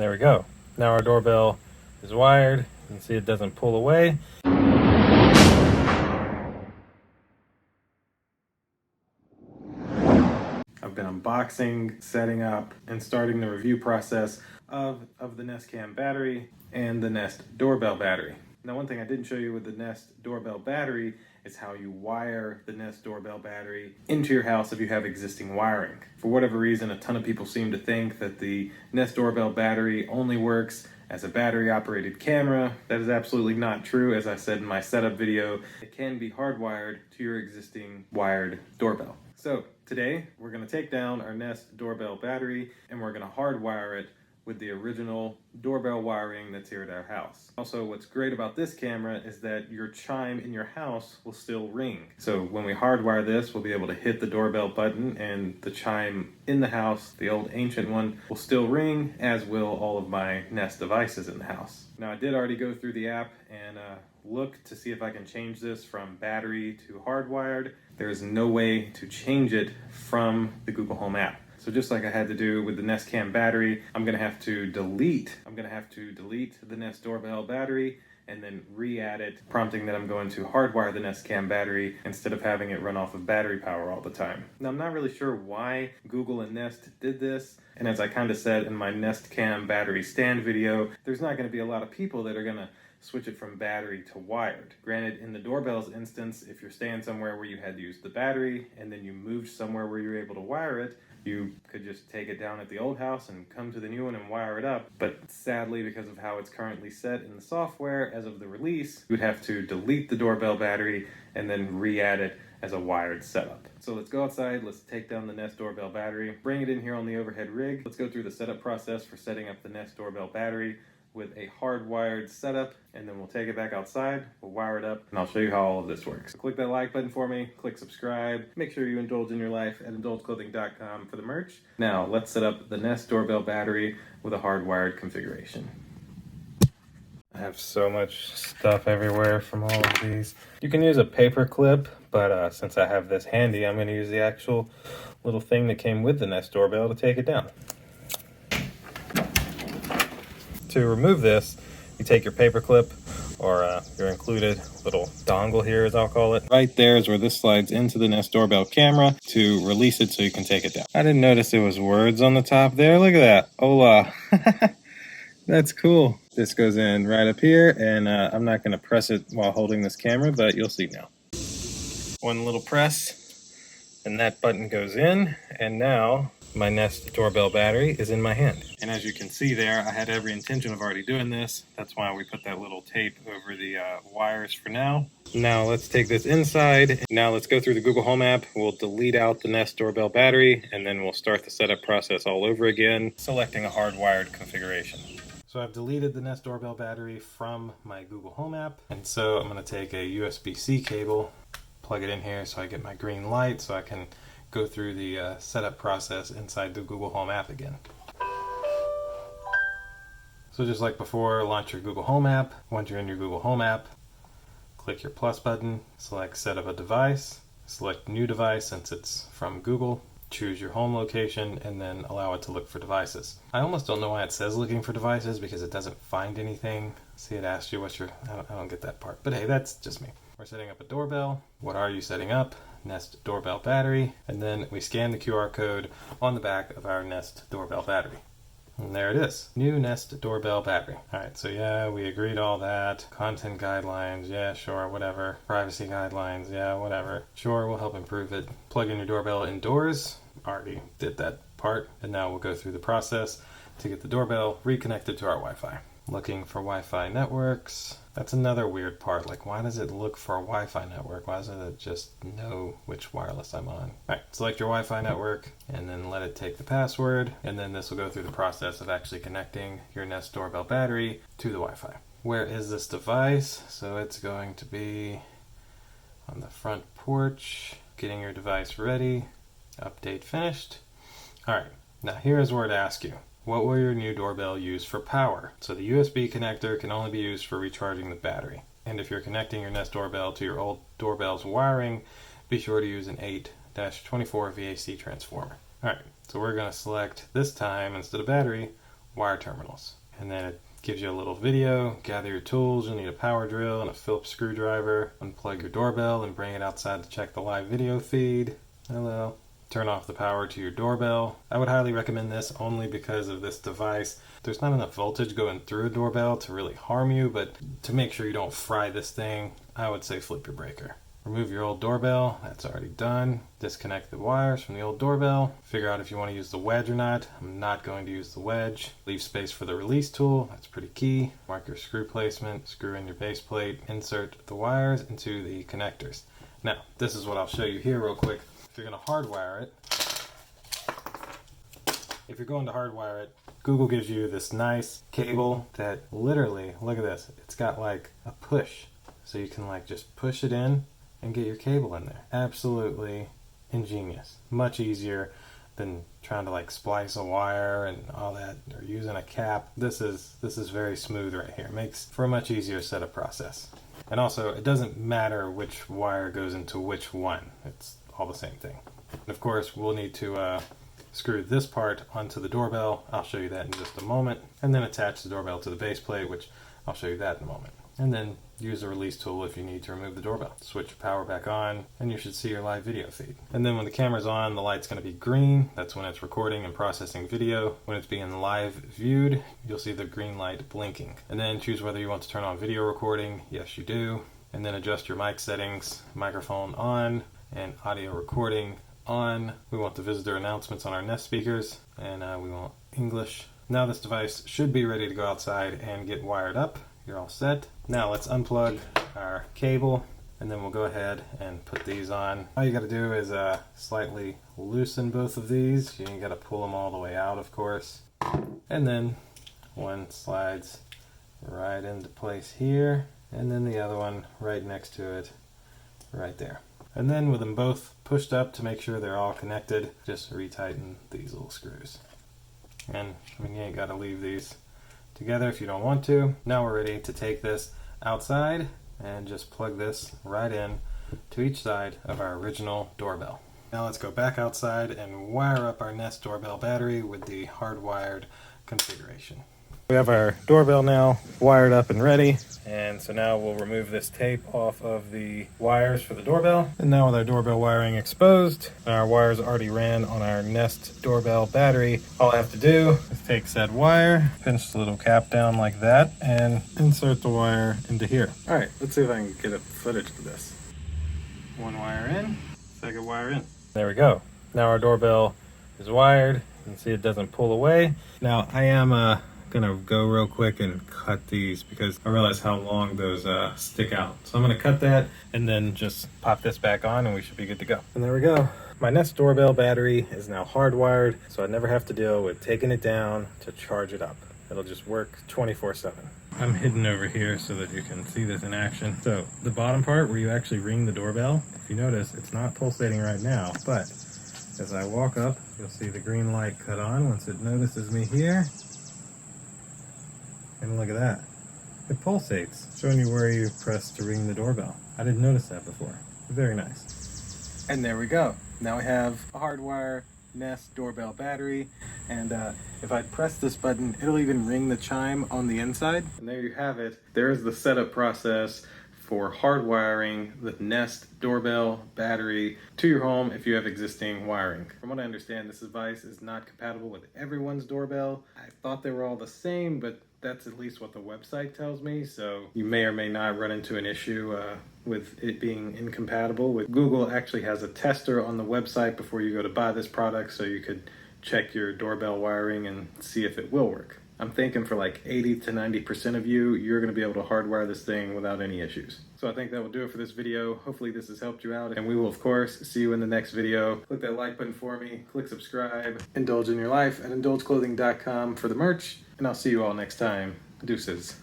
There we go. Now our doorbell is wired. You can see it doesn't pull away. I've been unboxing, setting up, and starting the review process of the Nest Cam battery and the Nest Doorbell battery. Now, one thing I didn't show you with the Nest Doorbell battery is how you wire the Nest Doorbell battery into your house if you have existing wiring. For whatever reason, a ton of people seem to think that the Nest Doorbell battery only works as a battery-operated camera. That is absolutely not true. As I said in my setup video, it can be hardwired to your existing wired doorbell. So today, we're gonna take down our Nest Doorbell battery and we're gonna hardwire it with the original doorbell wiring that's here at our house. Also, what's great about this camera is that your chime in your house will still ring. So when we hardwire this, we'll be able to hit the doorbell button and the chime in the house, the old ancient one, will still ring, as will all of my Nest devices in the house. Now, I did already go through the app and look to see if I can change this from battery to hardwired. There is no way to change it from the Google Home app. So just like I had to do with the Nest Cam battery, I'm gonna have to delete the Nest Doorbell battery and then re-add it, prompting that I'm going to hardwire the Nest Cam battery instead of having it run off of battery power all the time. Now, I'm not really sure why Google and Nest did this, and as I kind of said in my Nest Cam battery stand video, there's not gonna be a lot of people that are gonna switch it from battery to wired. Granted, in the doorbell's instance, if you're staying somewhere where you had to use the battery and then you moved somewhere where you were able to wire it, you could just take it down at the old house and come to the new one and wire it up. But sadly, because of how it's currently set in the software as of the release, you would have to delete the doorbell battery and then re-add it as a wired setup. So let's go outside, let's take down the Nest Doorbell battery, bring it in here on the overhead rig. Let's go through the setup process for setting up the Nest Doorbell battery with a hardwired setup, and then we'll take it back outside, we'll wire it up, and I'll show you how all of this works. So click that like button for me, click subscribe, make sure you indulge in your life at indulgeclothing.com for the merch. Now, let's set up the Nest Doorbell battery with a hardwired configuration. I have so much stuff everywhere from all of these. You can use a paper clip, but since I have this handy, I'm gonna use the actual little thing that came with the Nest Doorbell to take it down. To remove this, you take your paper clip or your included little dongle here, as I'll call it. Right there is where this slides into the Nest Doorbell camera to release it so you can take it down. I didn't notice there was words on the top there. Look at that. Hola. That's cool. This goes in right up here, and I'm not going to press it while holding this camera, but you'll see now. One little press, and that button goes in, and now my Nest Doorbell battery is in my hand. And as you can see there, I had every intention of already doing this. That's why we put that little tape over the wires for now. Now let's take this inside. Now let's go through the Google Home app. We'll delete out the Nest Doorbell battery, and then we'll start the setup process all over again, selecting a hardwired configuration. So I've deleted the Nest Doorbell battery from my Google Home app. And so I'm gonna take a USB-C cable, plug it in here so I get my green light so I can go through the setup process inside the Google Home app again. So just like before, launch your Google Home app. Once you're in your Google Home app, click your plus button, select set up a device, select new device since it's from Google, choose your home location, and then allow it to look for devices. I almost don't know why it says looking for devices because it doesn't find anything. See, it asks you what's your, I don't get that part, but hey, that's just me. We're setting up a doorbell. What are you setting up? Nest Doorbell battery, and then we scan the QR code on the back of our Nest Doorbell battery. And there it is, new Nest Doorbell battery. All right, so yeah, we agreed all that. Content guidelines, yeah, sure, whatever. Privacy guidelines, yeah, whatever. Sure, we'll help improve it. Plug in your doorbell indoors. Already did that part, and now we'll go through the process to get the doorbell reconnected to our Wi-Fi. Looking for Wi-Fi networks. That's another weird part. Like, why does it look for a Wi-Fi network? Why doesn't it just know which wireless I'm on? All right, select your Wi-Fi network and then let it take the password. And then this will go through the process of actually connecting your Nest Doorbell battery to the Wi-Fi. Where is this device? So it's going to be on the front porch, getting your device ready. Update finished. All right, now here's where it asks you. What will your new doorbell use for power? So the USB connector can only be used for recharging the battery. And if you're connecting your Nest Doorbell to your old doorbell's wiring, be sure to use an 8-24 VAC transformer. Alright, so we're going to select this time, instead of battery, wire terminals. And then it gives you a little video, gather your tools. You'll need a power drill and a Phillips screwdriver. Unplug your doorbell and bring it outside to check the live video feed. Hello. Turn off the power to your doorbell. I would highly recommend this only because of this device. There's not enough voltage going through a doorbell to really harm you, but to make sure you don't fry this thing, I would say flip your breaker. Remove your old doorbell, that's already done. Disconnect the wires from the old doorbell. Figure out if you want to use the wedge or not. I'm not going to use the wedge. Leave space for the release tool, that's pretty key. Mark your screw placement, screw in your base plate, insert the wires into the connectors. Now, this is what I'll show you here real quick. If you're going to hardwire it, if you're going to hardwire it, Google gives you this nice cable that literally, look at this, it's got like a push. So you can like just push it in and get your cable in there. Absolutely ingenious. Much easier than trying to like splice a wire and all that, or using a cap. This is very smooth right here. It makes for a much easier setup process. And also, it doesn't matter which wire goes into which one. It's all the same thing. And of course, we'll need to screw this part onto the doorbell. I'll show you that in just a moment. And then attach the doorbell to the base plate, which I'll show you that in a moment. And then use the release tool if you need to remove the doorbell. Switch your power back on, and you should see your live video feed. And then when the camera's on, the light's going to be green. That's when it's recording and processing video. When it's being live viewed, you'll see the green light blinking. And then choose whether you want to turn on video recording. Yes, you do. And then adjust your mic settings, microphone on, and audio recording on. We want the visitor announcements on our Nest speakers, and we want English. Now this device should be ready to go outside and get wired up. You're all set. Now let's unplug our cable, and then we'll go ahead and put these on. All you got to do is slightly loosen both of these. You got to pull them all the way out, of course. And then one slides right into place here, and then the other one right next to it, right there. And then with them both pushed up to make sure they're all connected, just retighten these little screws. And I mean, you ain't got to leave these together if you don't want to. Now we're ready to take this outside and just plug this right in to each side of our original doorbell. Now let's go back outside and wire up our Nest Doorbell battery with the hardwired configuration. We have our doorbell now wired up and ready, and so now we'll remove this tape off of the wires for the doorbell. And now with our doorbell wiring exposed, and our wires already ran on our Nest Doorbell battery, all I have to do is take said wire, pinch the little cap down like that, and insert the wire into here. All right, let's see if I can get a footage of this. One wire in, second wire in. There we go. Now our doorbell is wired. You can see it doesn't pull away. Now I am gonna go real quick and cut these because I realize how long those stick out. So I'm gonna cut that and then just pop this back on and we should be good to go. And there we go. My Nest Doorbell battery is now hardwired, so I never have to deal with taking it down to charge it up. It'll just work 24/7. I'm hidden over here so that you can see this in action. So the bottom part where you actually ring the doorbell, if you notice, it's not pulsating right now, but as I walk up, you'll see the green light cut on once it notices me here. And look at that. It pulsates, showing you where you press to ring the doorbell. I didn't notice that before. Very nice. And there we go. Now we have a hardwire Nest Doorbell battery, and if I press this button, it'll even ring the chime on the inside. And there you have it. There's the setup process for hardwiring the Nest Doorbell battery to your home if you have existing wiring. From what I understand, this device is not compatible with everyone's doorbell. I thought they were all the same, but that's at least what the website tells me, so you may or may not run into an issue with it being incompatible. Google actually has a tester on the website before you go to buy this product, so you could check your doorbell wiring and see if it will work. I'm thinking for like 80 to 90% of you, you're going to be able to hardwire this thing without any issues. So I think that will do it for this video. Hopefully this has helped you out, and we will of course see you in the next video. Click that like button for me, click subscribe, indulge in your life at indulgeclothing.com for the merch, and I'll see you all next time. Deuces.